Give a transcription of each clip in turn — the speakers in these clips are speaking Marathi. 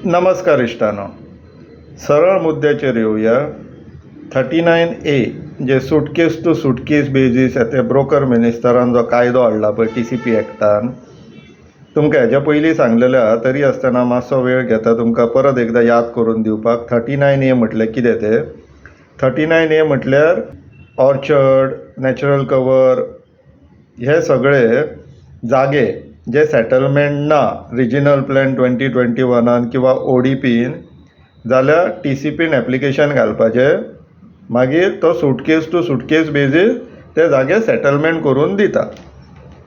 नमस्कार इष्टानो, सरळ मुद्द्याचेर येवया. 39A जे सुटकेस टू सुटकेस बेजीस ते ब्रोकर मिनिस्टरान जो कायदो हाडला पळय TCP एक्टान, तुमकां हेच्या पयलीं सांगलेलें आहा, तरी आसतना मातसो वेळ घेता तुमकां परत एकदां याद करून दिवपाक. 39A म्हटल्यार कितें तें? 39A म्हटल्यार ऑर्चर्ड, नॅचरल कवर, हे सगळे जागे जे सेटलमेंट ना रिजनल प्लॅन 2021 किंवा ODPन, जाल्यार TCPन एप्लिकेशन घालपाचें. मागीर तो सुटकेस टू सुटकेस बेजीस ते जागे सेटलमेंट करून दिता.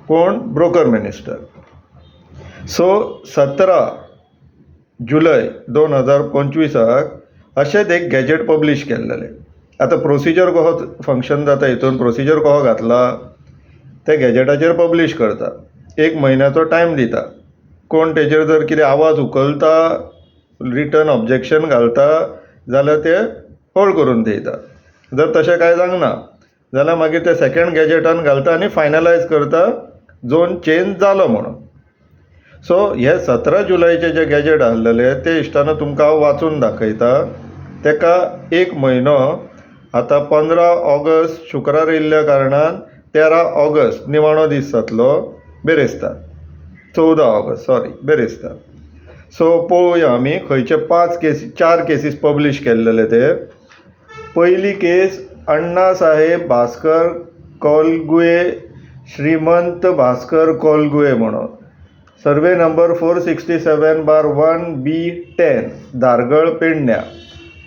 कोण? Broker minister. सो 17 जुलय 2025 अशेंच एक गॅजेट पब्लीश केल्लेलें. आतां प्रोसिजर कसो फंक्शन जाता, हितून प्रोसिजर कसो घातला, ते गॅजेटाचेर पब्लीश करता. 1 म्हयन्याचो टायम दिता. कोण तेजेर जर कितें आवाज उखलता, रिटन ऑब्जेक्शन घालता, जाल्यार ते होल्ड करून थेयता. जर तशें कांय जावंक ना जाल्यार मागीर ते सेकंड गॅजेटान घालता आनी फायनलायज करता झोन चेंज जालो म्हणून. सो हे 17 जुलयचे जे गॅजेट आहलेले ते इश्टानो तुमकां हांव वाचून दाखयता. तेका 1 म्हयनो आतां 15 ऑगस्ट शुक्रार येयल्ल्या कारणान 13 ऑगस्ट निमाणो दीस जातलो, बेरेस्तार. 14 ऑगस्ट बेरेस्तार. सो पळोवया आमी खंयचे 4 केसीस पब्लीश केल्लेले ते. पयली केस अण्णा साहेब भास्कर कोलगुये, श्रीमंत भास्कर कोलगुये म्हणून, सर्वे नंबर 467/1B10, धारगळ पेडण्या,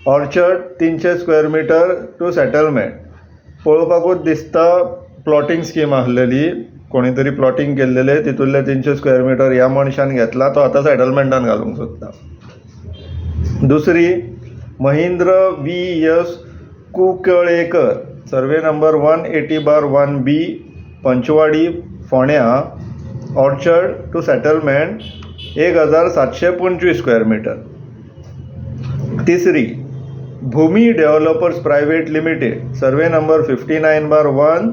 orchard 300 square metre to settlement. पळोवपाकूच दिसता प्लॉटिंग स्कीम आहलेली, कोणी तरी प्लॉटिंग केल्लेले, तितूंतले 300 स्क्वेअर मिटर ह्या मनशान घेतला, तो आतां सेटलमेंटान घालूंक सोदता. दुसरी Mahendra VS Kunkalekar, survey number 180/1B, Panchwadi, फोंड्या, orchard to settlement 1725 square metre. तिसरी Bhoomi developers private limited, survey number 59/1,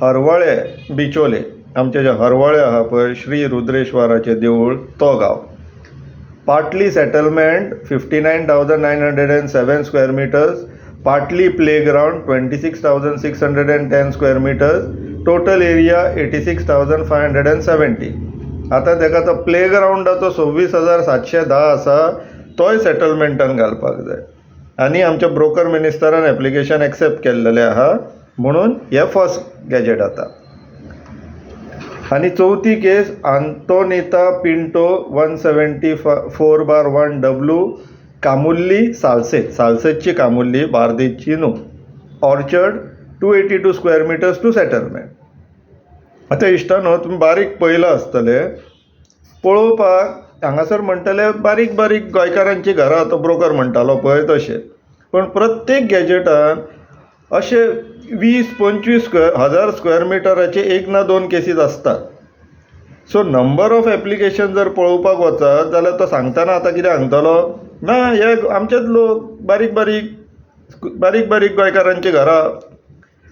Harvale बिचोले, आमचे जे हरवळे आहा पळय श्री रुद्रेश्वराचें देवूळ, तो गांव. पाटली सेटलमेंट 59,907 स्क्वेअर मिटर्स, पाटली playground 26,610 square metres, total area 86,570. आतां तेका तो प्लेग्राउंडाचो 26,710 आसा, तोय सेटलमेंटान घालपाक जाय. आनी आमच्या ब्रोकर मिनिस्टरान एप्लिकेशन एक्सेप्ट केल्लेलें आहा, म्हणून हे फर्स्ट गॅजेट आतां. आनी चवथी केस आंतोनिता पिंटो 174/1W, कामुल्ली, सालसेतची कामुल्ली, बार्देजची न्हू, orchard 282 square metres to settlement. आतां इश्टानो, तुमी बारीक पळयलां आसतलें, पळोवपाक हांगासर म्हणटले बारीक बारीक गोंयकारांची घरां तो ब्रोकर म्हणटालो पळय तशें, पण प्रत्येक गॅजेटान अशे 20-25 हजार स्क्वेअर मिटराचे 1 ना 2 केसीस आसतात. सो नंबर ऑफ एप्लिकेशन जर पळोवपाक वचत जाल्यार तो सांगतना आतां कितें सांगतलो, ना हे आमचेच लोक बारीक बारीक गोंयकारांची घरां.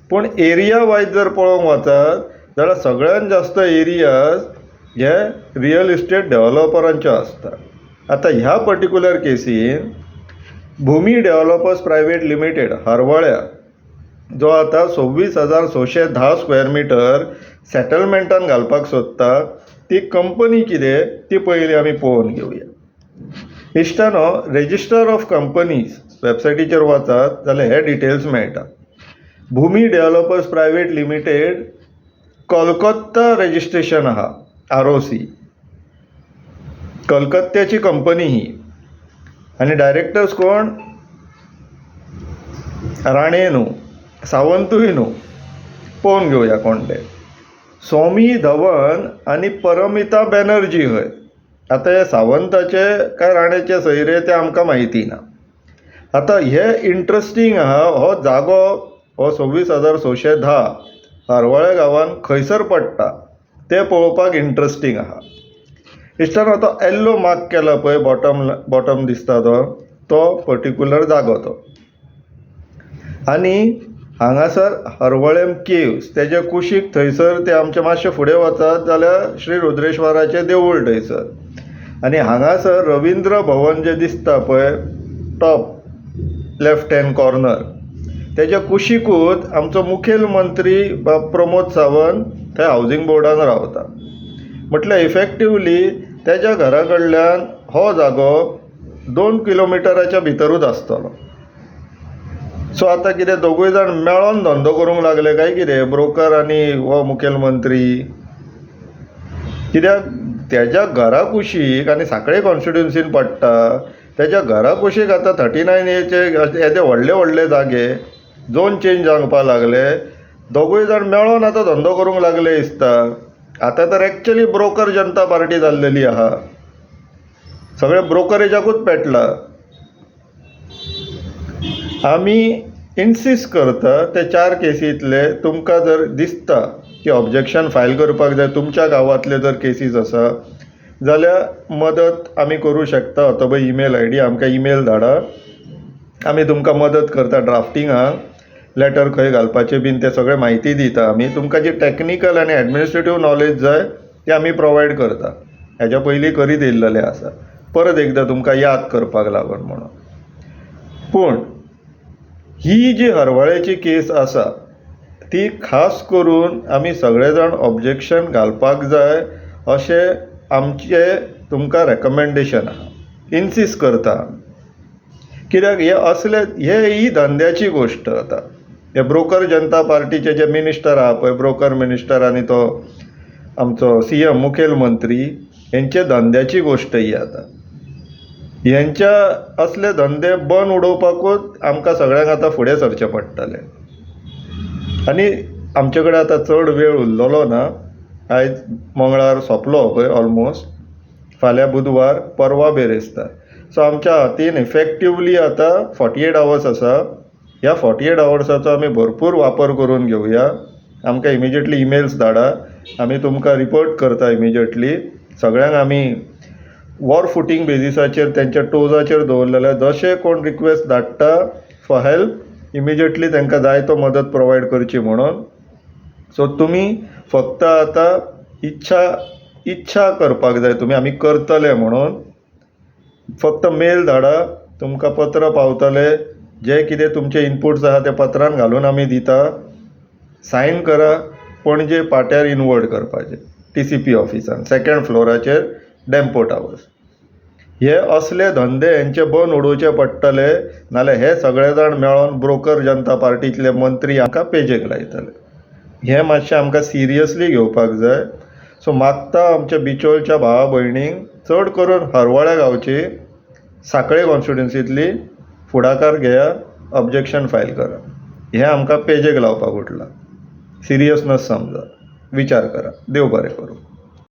पूण एरिया वायज जर पळोवंक वचत जाल्यार सगळ्यात जास्त एरियाज हे रियल इस्टेट डेव्हलपरांच्यो आसता. आतां ह्या पर्टिक्युलर केसीन भूमी डेव्हलपर्स प्रायवेट लिमिटेड हरवळ्या, जो आतां 26,610 स्क्वेअर मिटर सेटलमेंटान घालपाक सोदता, ती कंपनी कितें ती पयलीं आमी पळोवन घेवया. इश्टानो, रेजिस्टर ऑफ कंपनीज वेबसायटीचेर वचत जाल्यार हे डिटेल्स मेळटा. Bhoomi developers private limited Kolkata registration आहा, ROC, कलकत्त्याची कंपनी ही. आनी डायरेक्टर्स कोण? राणे न्हू, सावंतूय न्हू, पळोवन घेवया कोण ते. सोमी धवन आनी परमिता बॅनर्जी खंय. आतां हे सावंताचे काय राणेचे सयरे ते आमकां म्हायती ना. आतां हे इंट्रस्टींग आहा, हो जागो हो 26,610 हरवळे गांवान खंयसर पडटा ते पळोवपाक इंट्रस्टींग आहा. इश्टानो, तो येल्लो मार्क केला पळय बॉटम दिसता तो पर्टिक्युलर जागो तो. आनी हांगासर हरवळेम केव्स, तेजे कुशीक थंयसर ते आमचे मातशे फुडें वचत जाल्यार श्री रुद्रेश्वराचें देवूळ थंयसर. आनी हांगासर रवींद्र भवन जें दिसता पळय टॉप लेफ्ट हँड कॉर्नर, तेज्या कुशीकूच आमचो मुखेलमंत्री प्रमोद सावंत थंय हावजींग बोर्डान रावता. म्हटल्यार इफेक्टिवली तेज्या घरा कडल्यान हो जागो 2 किलोमिटराच्या भितरूच आसतलो. सो आतां कितें दोगूय जाण मेळोन धंदो करूंक लागले काय कितें, ब्रोकर आनी हो मुखेलमंत्री? कित्याक तेज्या घरा कुशीक आनी सांकळे कॉन्स्टिट्युन्सीन पडटा, तेज्या घरा कुशीक आतां 39A येदे व्हडले व्हडले जागे झोन चेंज जावपाक लागले, दोगूय जाण मेळोन आतां धंदो करूंक लागले दिसता. आतां तर एक्चुअली ब्रोकर जनता पार्टी जाल्लेली आहा, सगळें ब्रोकरेजाकूच पेटला. आमी इन्सिस्ट करता ते 4 केसींतले तुमकां जर दिसता की ऑब्जेक्शन फायल करपाक जाय, तुमच्या गांवांतले जर केसीस आसा जाल्यार मदत आमी करूं शकता. अथवा ईमेल ID आमकां ईमेल धाडा, आमी तुमकां मदत करता. ड्राफ्टिंगाक लेटर खंय घालपाचें बीन तें सगळें म्हायती दिता आमी. तुमकां जी टॅक्निकल आनी एडमिनिस्ट्रेटीव नॉलेज जाय ती आमी प्रोवायड करता. हेज्या पयलीं करीत येयल्लें आसा, परत एकदां तुमकां याद करपाक लागून म्हणून. पूण ही जी हरवळ्याची केस आसा ती खास करून आमी सगळे जाण ऑब्जेक्शन घालपाक जाय अशें आमचें तुमकां रेकमेंडेशन आहा. इन्सिस्ट करता कित्याक ही धंद्याची गोश्ट. आतां हे ब्रोकर जनता पार्टीचे जे मिनिस्टर आहा पळय, ब्रोकर मिनिस्टर आनी तो आमचो CM मुखेलमंत्री, हेंचे धंद्याची गोश्ट ही. आतां हेंच्या असले धंदे बंद उडोवपाकूच आमकां सगळ्यांक आतां फुडें सरचें पडटलें. आनी आमचे कडेन आतां चड वेळ उरलेलो ना. आयज मंगळार सोंपलो पळय ऑलमोस्ट, फाल्यां बुधवार, परवा बेरेस्तार. सो आमच्या हातीन इफेक्टिवली आतां 48 आवर्स आसा. ह्या 48 आवर्साचो आमी भरपूर वापर करून घेवया. आमकां इमिजिएटली ईमेल्स धाडा, आमी तुमकां रिपोर्ट करता इमिजिएटली. सगळ्यांक आमी वॉर फुटींग बेजिसाचेर तेंच्या टोजाचेर दवरलेले. जशे कोण रिक्वेस्ट धाडटा फॉर हेल्प, इमिजिएटली तांकां जाय तो मदत प्रोवायड करची म्हणून. सो तुमी फक्त आतां इच्छा करपाक जाय तुमी, आमी करतले म्हणून. फक्त मेल धाडा, तुमकां पत्र पावतले. जे कितें तुमचे इनपुट्स आहा ते पत्रान घालून आमी दिता. सायन करा, पणजे पाट्यार इनवर्ट करपाचें TCP ऑफिसान, 2nd फ्लोराचेर डेम्पो टावर्स. हे असले धंदे हेंचे बंद उडोवचे पडटले, नाल्यार हे सगळे जाण मेळोन ब्रोकर जनता पार्टीतले मंत्री आमकां पेजेक लायतले. हें मातशें आमकां सिरियसली घेवपाक जाय. सो मागता आमच्या बिचोलच्या भावा भयणींक, चड करून हरवळ्या गांवची सांकळे कॉन्स्टिट्युन्सींतली फुडाकार घेया, ऑब्जेक्शन फायल करा. हें आमकां पेजेक लावपाक उठलां. सिरियसनस समजा, विचार करा. देव बरें करूं.